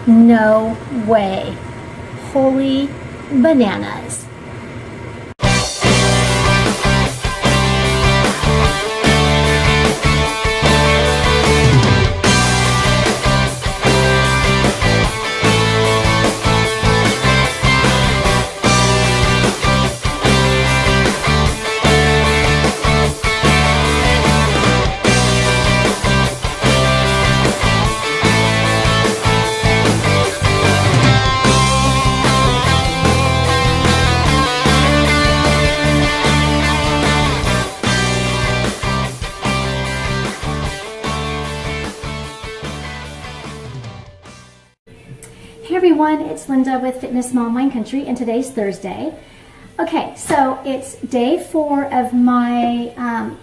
No way. Holy bananas. Hey everyone, it's Linda with Fitness Mom Wine Country, and today's Thursday. Okay, so it's day 4 of my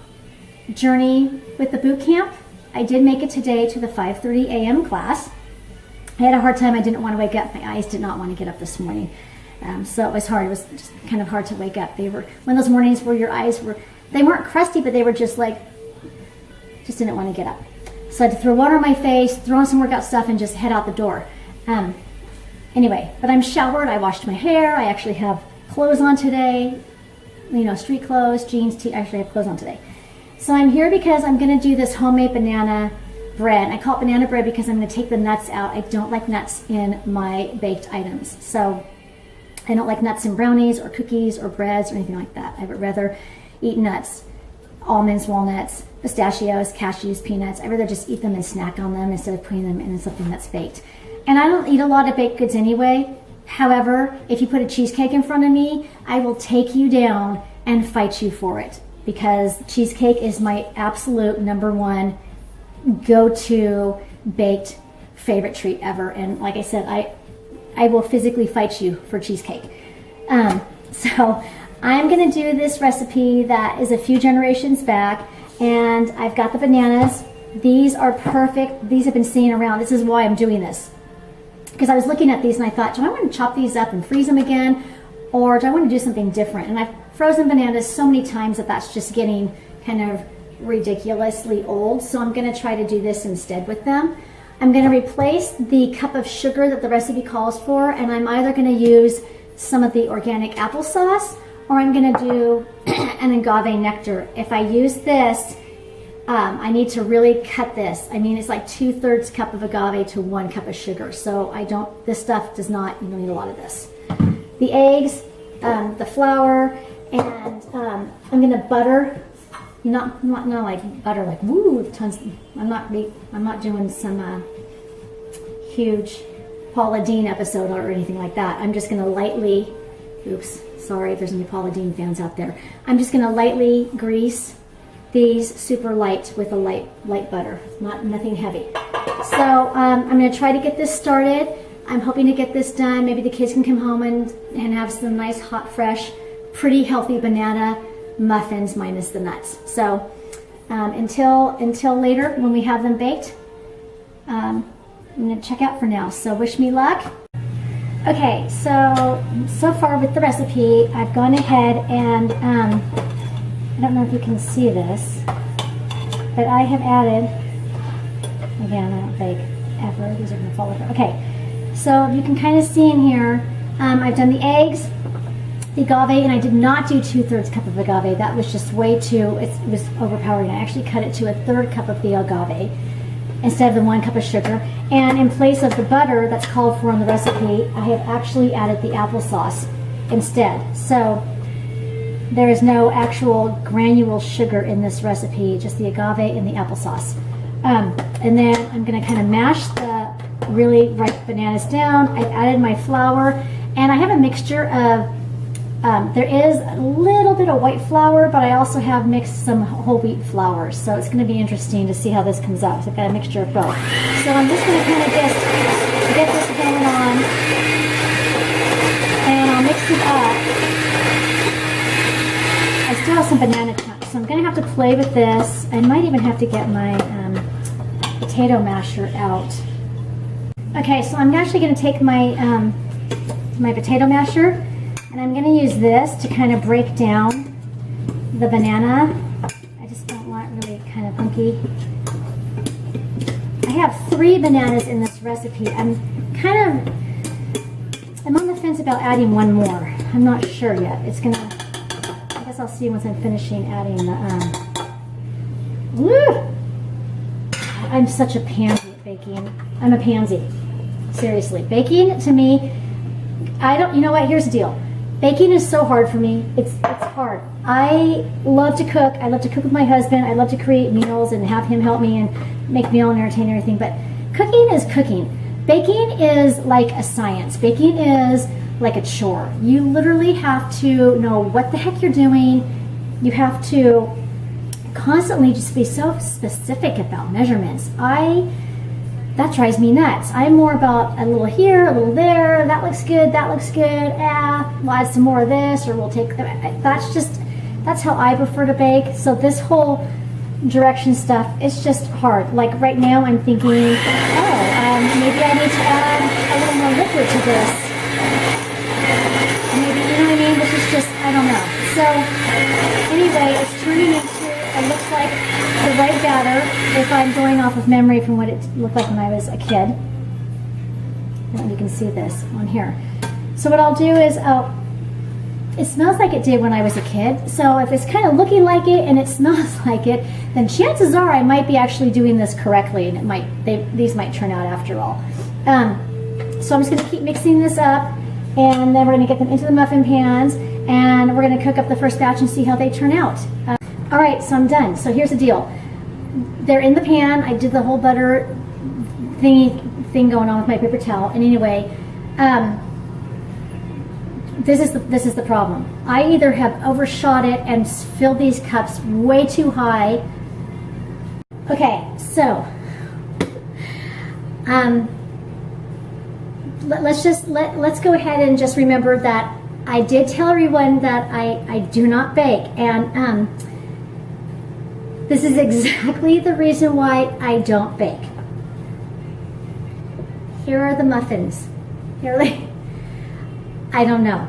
journey with the boot camp. I did make it today to the 5:30 a.m. class. I had a hard time. I didn't want to wake up. My eyes did not want to get up this morning. So it was hard. It was just kind of hard to wake up. They were one of those mornings where your eyes they weren't crusty, but they were just didn't want to get up. So I had to throw water on my face, throw on some workout stuff, and just head out the door. Anyway, but I'm showered, I washed my hair, I actually have clothes on today, street clothes, jeans, I actually have clothes on today. So I'm here because I'm gonna do this homemade banana bread. I call it banana bread because I'm gonna take the nuts out. I don't like nuts in my baked items. So I don't like nuts in brownies or cookies or breads or anything like that. I would rather eat nuts, almonds, walnuts, pistachios, cashews, peanuts. I'd rather just eat them and snack on them instead of putting them in something that's baked. And I don't eat a lot of baked goods anyway. However, if you put a cheesecake in front of me, I will take you down and fight you for it, because cheesecake is my absolute #1 go-to baked favorite treat ever. And like I said, I will physically fight you for cheesecake. So I'm gonna do this recipe that is a few generations back, and I've got the bananas. These are perfect. These have been sitting around. This is why I'm doing this. Because I was looking at these and I thought, do I want to chop these up and freeze them again? Or do I want to do something different? And I've frozen bananas so many times that that's just getting kind of ridiculously old. So I'm going to try to do this instead with them. I'm going to replace the cup of sugar that the recipe calls for, and I'm either going to use some of the organic applesauce, or I'm going to do an agave nectar. If I use this, I need to really cut this. I mean, it's like 2/3 cup of agave to 1 cup of sugar. So this stuff does not, you don't need a lot of this. The eggs, the flour, and I'm gonna butter. Not like butter, like woo, tons. I'm not doing some huge Paula Deen episode or anything like that. I'm just gonna lightly, oops, sorry if there's any Paula Deen fans out there. I'm just gonna lightly grease these super light with a light butter, nothing heavy. So I'm going to try to get this started. I'm hoping to get this done. Maybe the kids can come home and have some nice, hot, fresh, pretty healthy banana muffins minus the nuts. So until later when we have them baked, I'm going to check out for now. So wish me luck. Okay, so far with the recipe, I've gone ahead and I don't know if you can see this, but I have added, again, I don't bake ever, these are going to fall over. Okay, so you can kind of see in here, I've done the eggs, the agave, and I did not do 2/3 cup of agave. That was just way too, it was overpowering. I actually cut it to 1/3 cup of the agave instead of the 1 cup of sugar. And in place of the butter that's called for on the recipe, I have actually added the applesauce instead. So there is no actual granule sugar in this recipe, just the agave and the applesauce. And then I'm going to kind of mash the really ripe bananas down. I've added my flour, and I have a mixture of, there is a little bit of white flour, but I also have mixed some whole wheat flour. So it's going to be interesting to see how this comes out. So I've got a mixture of both. So I'm just going to kind of just get this going on, and I'll mix it up. I still have some banana chunks, so I'm going to have to play with this. I might even have to get my potato masher out. Okay, so I'm actually going to take my my potato masher, and I'm going to use this to kind of break down the banana. I just don't want it really kind of hunky. I have 3 bananas in this recipe. I'm on the fence about adding one more. I'm not sure yet. I guess I'll see once I'm finishing adding the, woo! I'm such a pansy at baking. I'm a pansy. Seriously. Baking, to me, you know what, here's the deal. Baking is so hard for me. It's hard. I love to cook. I love to cook with my husband. I love to create meals and have him help me and make meal and entertain and everything. But cooking is cooking. Baking is like a science. Baking is like a chore. You literally have to know what the heck you're doing. You have to constantly just be so specific about measurements. That drives me nuts. I'm more about a little here, a little there. That looks good. That looks good. We'll add some more of this, or we'll take that. That's how I prefer to bake. So this whole direction stuff, it's just hard. Like right now, I'm thinking, maybe I need to add a little more liquid to this. Maybe, you know what I mean? This is just, I don't know. So anyway, it's turning into, it looks like the right batter if I'm going off of memory from what it looked like when I was a kid. I don't know if you can see this on here. So what I'll do is, it smells like it did when I was a kid. So if it's kind of looking like it and it smells like it, then chances are I might be actually doing this correctly, and these might turn out after all. So I'm just going to keep mixing this up, and then we're going to get them into the muffin pans, and we're going to cook up the first batch and see how they turn out. All right, so I'm done. So here's the deal. They're in the pan. I did the whole butter thing going on with my paper towel. And anyway, this is the problem. I either have overshot it and filled these cups way too high. Okay, so let's go ahead and just remember that I did tell everyone that I do not bake, and this is exactly the reason why I don't bake. Here are the muffins. Here are they. I don't know.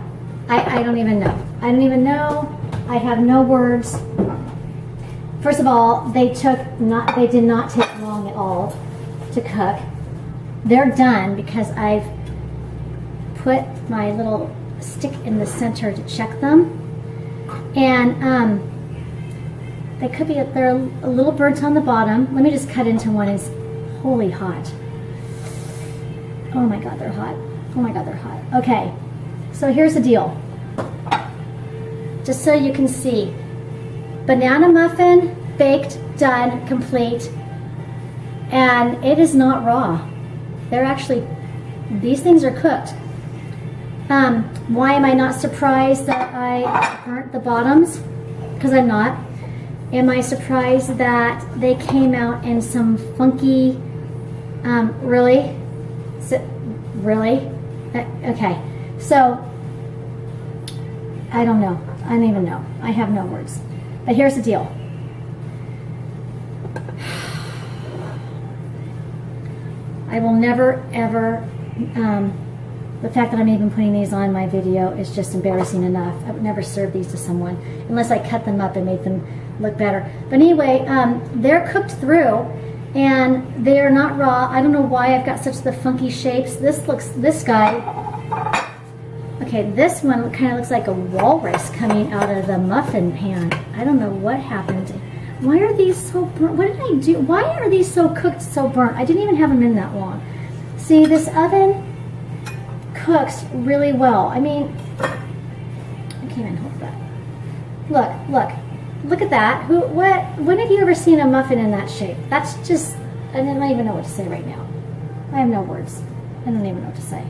I don't even know. I don't even know. I have no words. First of all, they did not take long at all to cook. They're done because I've put my little stick in the center to check them. And they're a little burnt on the bottom. Let me just cut into one. It's holy hot. Oh my God, they're hot. Oh my God, they're hot. Okay, so here's the deal. Just so you can see. Banana muffin, baked, done, complete. And it is not raw. These things are cooked. Why am I not surprised that I burnt the bottoms? Because I'm not. Am I surprised that they came out in some funky, really? Really? Okay, so, I don't know. I don't even know. I have no words. But here's the deal. I will never, ever, the fact that I'm even putting these on my video is just embarrassing enough. I would never serve these to someone unless I cut them up and made them look better. But anyway, they're cooked through and they are not raw. I don't know why I've got such the funky shapes. This guy, okay, this one kind of looks like a walrus coming out of the muffin pan. I don't know what happened. Why are these so burnt? What did I do? Why are these so cooked, so burnt? I didn't even have them in that long. See, this oven cooks really well. I mean, I can't even hold that. Look at that. When have you ever seen a muffin in that shape? That's just, I don't even know what to say right now. I have no words. I don't even know what to say.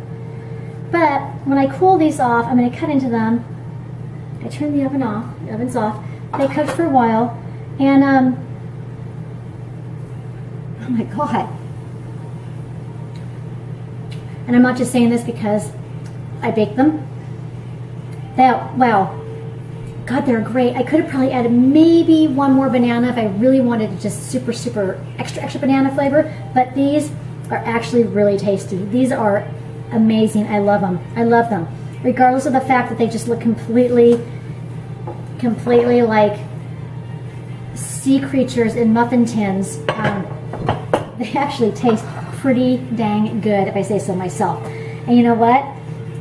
But when I cool these off, I'm going to cut into them. I turn the oven off. The oven's off. They cook for a while. And, oh my God. And I'm not just saying this because I baked them. Wow. God, they're great. I could have probably added maybe one more banana if I really wanted just super, super extra banana flavor. But these are actually really tasty. These are amazing. I love them. I love them. Regardless of the fact that they just look completely like sea creatures in muffin tins. They actually taste pretty dang good, if I say so myself. And you know what?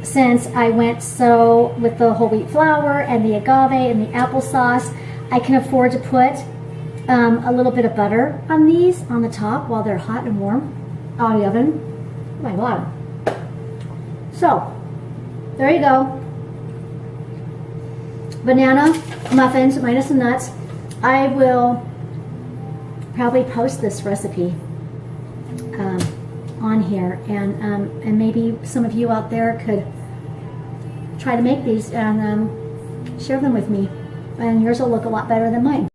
Since I went so with the whole wheat flour and the agave and the applesauce, I can afford to put a little bit of butter on these on the top while they're hot and warm out of the oven. Oh my God. So, there you go. Banana muffins minus the nuts. I will probably post this recipe on here, and maybe some of you out there could try to make these and share them with me, and yours will look a lot better than mine.